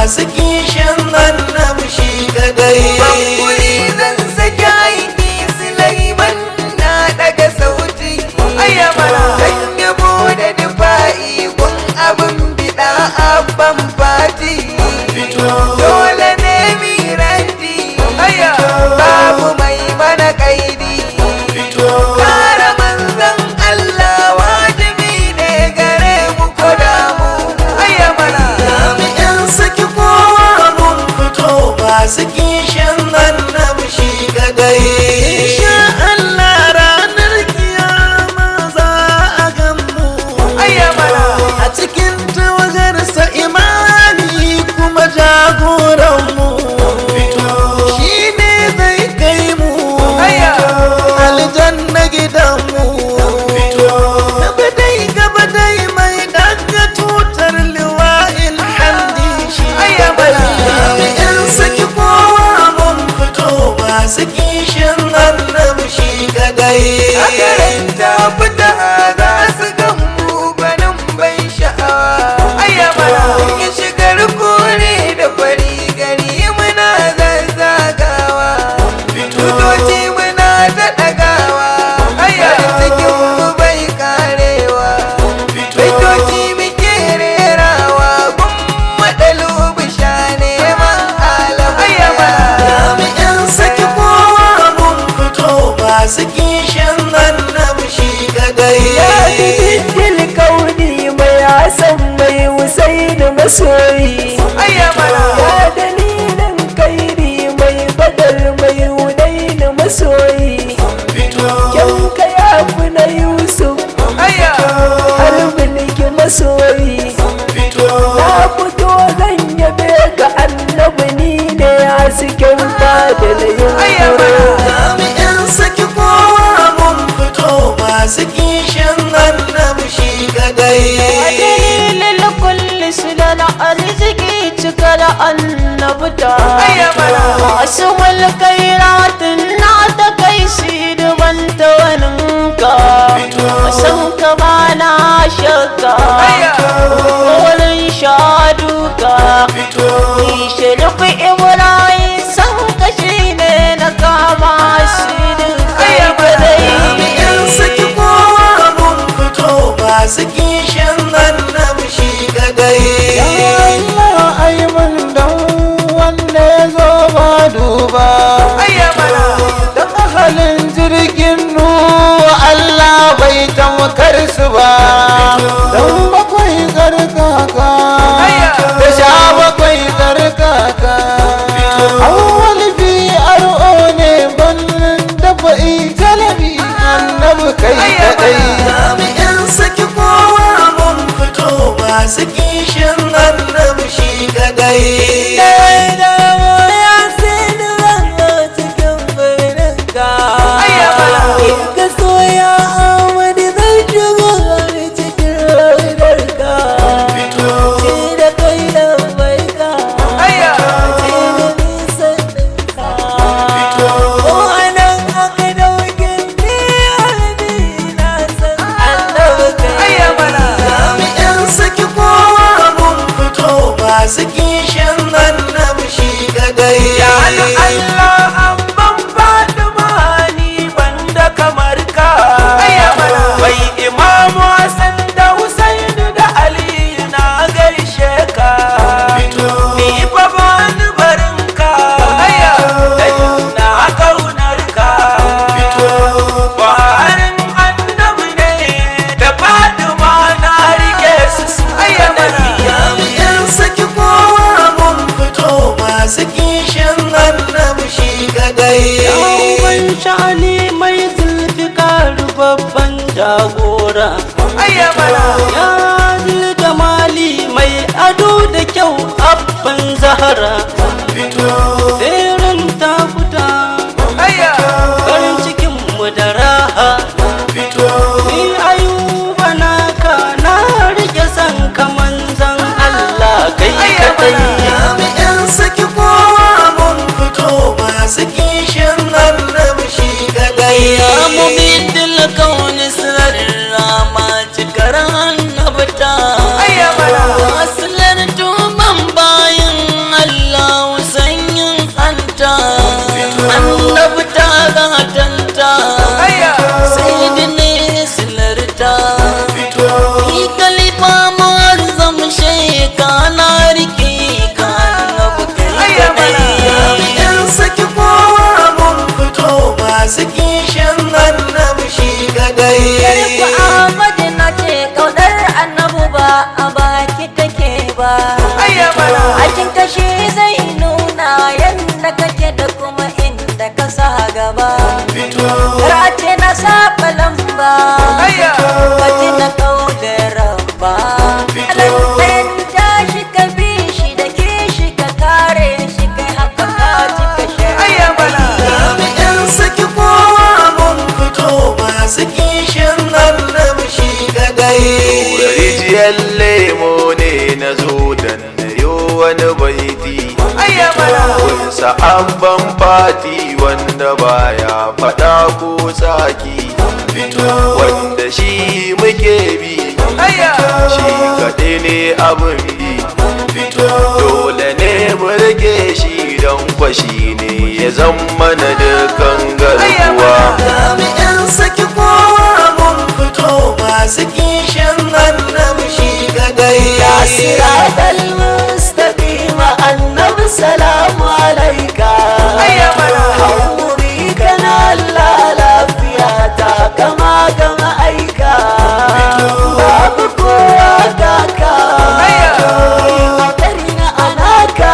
masu kishin annabi shi kadai. Bamburi zan saki aiki Sulaiman na daga sauti. Ayyamana zan yabo da dufa'i kun abin bida abban fati. Dole ne mi ranti babu mai mana kaidi. Kara manzan Allah wajibi ne gare mu ko damu. Ayyamana Jami'an saki kowa mun fito masu kishin annabi shi kadai. Insha Allah ranar kiyama za a ganmu. ayyamana A cikin tawagarsa imani kuma jagoranmu. Shi ne zai kai mu aljanna gidanmu. Gaba dai mai daga tutar liwa'il hamdi shi jami'in saki kowa mun fito masu kishin annabi shi kadai. a karanta fita za su gammu gwanin ban sha'awa. Ayyamana ya shigar kore da fari gari muna zazzagawa. Tutoci muna ta ɗagawa. Arzikin mu bai karewa. Baitoci muke rerawa gun maɗalu bisha neman alam. Ayyamana Jami'in saki kowa mun fito masu kishin annabi shi kadai. Dil kauni mai Hassan mai Husaini masoyi. ayyamana Ya dalilin kairi mai Badar mai Hunaini masoyi. Kyanka ya fi na Yusuf ayya har mulki masoyi. Na fito zan yabe ga annabi ni ne hasken fadar ayyamana Jami'in saki kowa mun fito masu kishin annabi shi kadai. dalilin kulli sunan arziki cikar annabta. ayyamana Masu mulkairatin na ta kai shi duban ta waninka. San ka ba na shakka wurin shaduka. Ni shirfi Ibrahim san ka shi ne na kama shi duka Jami'in saki kowa mun fito masu kishin annabi shi kadai. Allah ai mun dan wanda ya zo ba duba. ayyamana Don halin jirgin nuwa Allah bai tamkar su ba. Don bakwai tsarkaka da sha bakwai tsarkaka. Awwal fi ar'o ne ban dafa jalabi annabi kai kadai. Jami'in saki kowa mun fito masu kishin annabi shi kadai. ayya ayyamana Jami'in saki kowa mun fito masu kishin annabi shi kadai. ya Allah an ban Fatima ni banda kamar ka. ayyamana bai imamu Hassan da Husainu da Ali na gaishe ka. Ni fa bani barin ka. ayya na kaunar ka. Baharin annabi ne da Fatima na rike su. ayyamana Jami'in saki kowa mun fito masu kishin annabi shi kadai. Yawon sha'ani mai zulfikar babban jagora. ayyamana Ya jamali mai ado da kyau abban zahara. Tseren ta fita ayya farin cikin mu da raha. Ni ayuba naka na rike san kaman zan Allah kai kadai. Jami'in saki kowa mun fito masu kishin annabi shi kadai. Ya mumidil kauni sirra ma cikaran nabta. ayyamana Wasilar tuban bayan Aikin kashe zai nuna yadda kake da kuma inda ka sa gaba. Race na saba lamba, kaji na kauda rabba. Alantan tashi ka bi shi da kishi ka kare shi kai haka ka cika shari'a. Jami'an saki kowa mun fito masu kishin annabi shi kadai. Rijiyar lemo ne na zo dan nayo wani baiti. Kunsa abban fati wanda baya fada ko tsaki. Wanda shi muke bi, shi kaɗai ne abin bi. Dole ne mu rike shi don kwashi ne ya zama na dukan garkuwa. Jami'an saki kowa mun fito masu kishin annabi shi kadai. Ya siratal mustaqim annabi salamu alaika. Hauri kana Allah lafiya ta kama gama aika. Babu kowa kaka, hadari na anaka.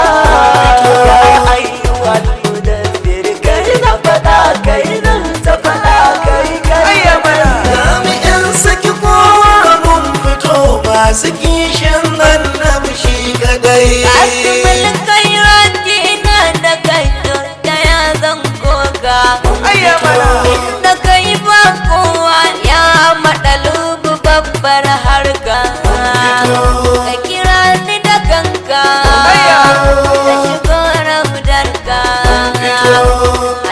Ya ayyuhal mudaththir kai na fada kai nan ta fada kai kai. Jami'an saki kowa mun fito masu kishin annabi shi kadai. Asibin kairati na da kai da ya zan koga. Inda kai ba kowa ya maɗalubu babbar harka. Ka kira ni da kanka, da shigo raudarka.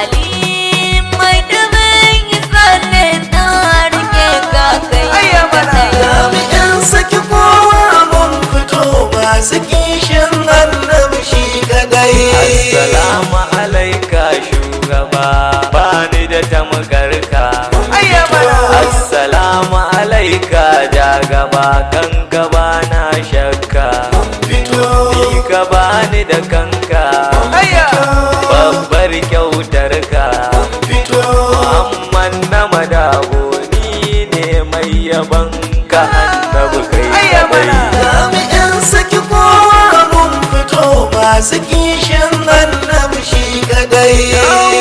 Ali mai dubin tsalle na rike ka kai kadai. Jami'an saki kowa mun fito masu kishin annabi shi kadai. Assalamu alaika shugaba, bani da tamgarka. Assalamu alaika da gaba kan gaba na shakka. Ni ka bani da kanka, babbar kyautarka. Muhammad na madago ni ne mai yaban ka annabi kai kadai. Jami'an saki kowa mun fito masu kishin annabi shi kadai.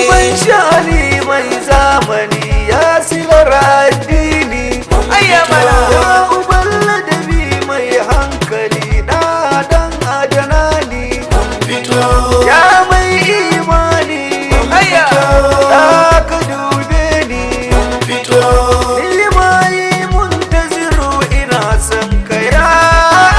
Ban shani mai zamani ya silar addini. Ya uban ladabi mai hankali na dan adanani. Ya mai imani da ka dube ni. Ni mai muntaziru ina son ka ya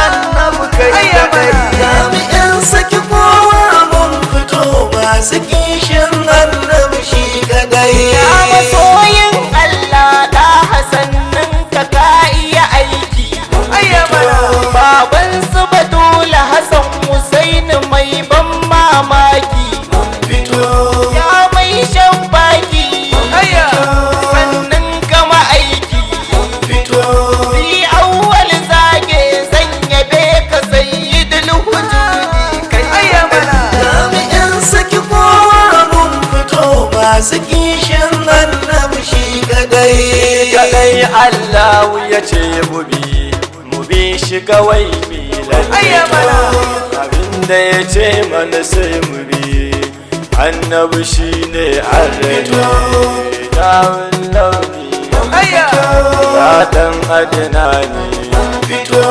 annabi kai kadai. Jami'an saki kowa mun fito masu kishin annabi shi kadai. Ya masoyin Allah da hasannin ka ka iya aiki. Baban su Batula Hassan Husaini mai ban mamaki. Ya mai shan baki, sannan kama aiki. Bi awwal zage zan yabe ka sayyidul wujudi kai. Jami'an saki kowa mun fito masu kishin annabi shi kadai. Kadai Allah ya ce mu bi shi kawai milan. Abinda ya ce mana sai mu bi, annabi shi ne arrabe. Dawun launi ya dan adina ne, da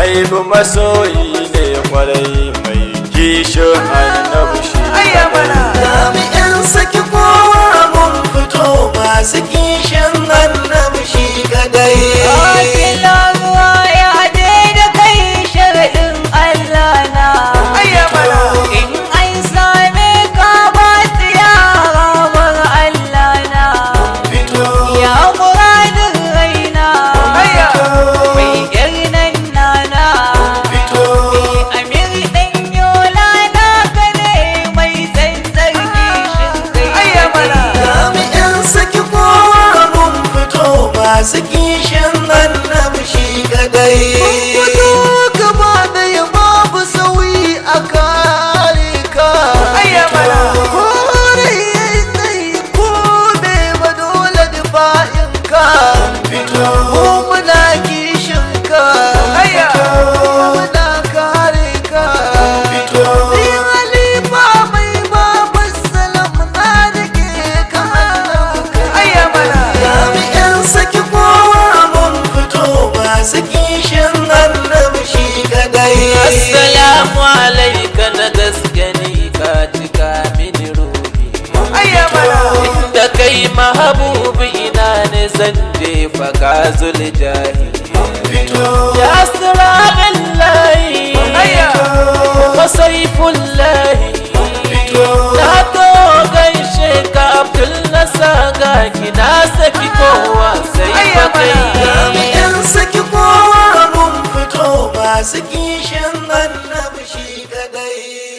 aibu masoyi ne kwarai mai kishin annabi shi kadai. Jami'an saki kowa mun fito masu kishin annabi shi kadai. Akila ruwa ya da kai sharaɗin Allah na. In an same ka ba tsiyarar Allah na. Ya muradin raina, mai yarnan nana. Amir ɗan yola na ka ne mai tsantsar kishin kai. Jami'an saki kowa mun fito wai mahabubi ina ne zan jefa gazul jahi ya sirabin layi masaifun layi na to gaishe ka abdul nasa ga kina saki kowa sai bakai in saki kowa mun fito masu kishin annabi shi kadai